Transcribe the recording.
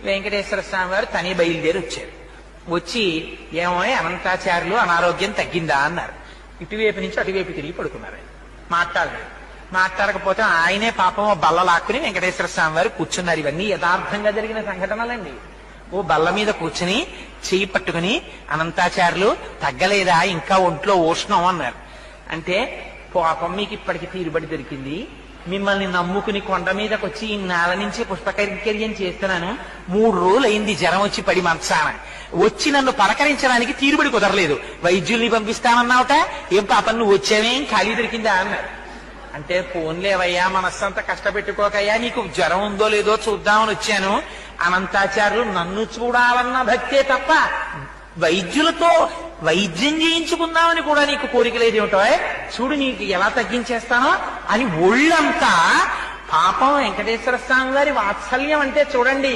వెంకటేశ్వర స్వామి వారు తని బయలుదేరి వచ్చారు. వచ్చి ఏమో అనంతాచార్యులు అనారోగ్యం తగ్గిందా అన్నారు. ఇటువైపు నుంచి అటువైపు తిరిగి పడుకున్నారు. ఆయన మాట్లాడలేదు. మాట్లాడకపోతే ఆయనే పాపం బల్ల లాక్కుని వెంకటేశ్వర స్వామి వారు కూర్చున్నారు. ఇవన్నీ యథార్థంగా జరిగిన సంఘటనలండి. ఓ బల్ల మీద కూర్చుని చెయ్యి పట్టుకుని అనంతాచార్యులు తగ్గలేదా, ఇంకా ఒంట్లో ఉష్ణం అన్నారు. అంటే పాపం మీకు ఇప్పటికి తీరుబడి దొరికింది, మిమ్మల్ని నమ్ముకుని కొండ మీదకి వచ్చి ఈ నేల నుంచి పుష్పకైంకర్యం చేస్తున్నాను, 3 రోజులు అయింది జ్వరం వచ్చి పడి మంచాన వచ్చి నన్ను పలకరించడానికి తీరుబడి కుదరలేదు, వైద్యుల్ని పంపిస్తానన్నావుట, ఏం పాపం నువ్వు వచ్చావేం ఖాళీ దొరికిందా అన్నారు. అంటే పోన్లేవయ్యా, మనస్సంతా కష్టపెట్టుకోకయ్యా, నీకు జ్వరం ఉందో లేదో చూద్దామని వచ్చాను. అనంతాచార్యులు నన్ను చూడాలన్న భక్తే తప్ప వైద్యులతో వైద్యం చేయించుకుందామని కూడా నీకు కోరిక లేదేమిటో, చూడు నీకు ఎలా తగ్గించేస్తానో అని ఒళ్ళంతా పాపం వెంకటేశ్వర స్వామి వారి వాత్సల్యం అంటే చూడండి.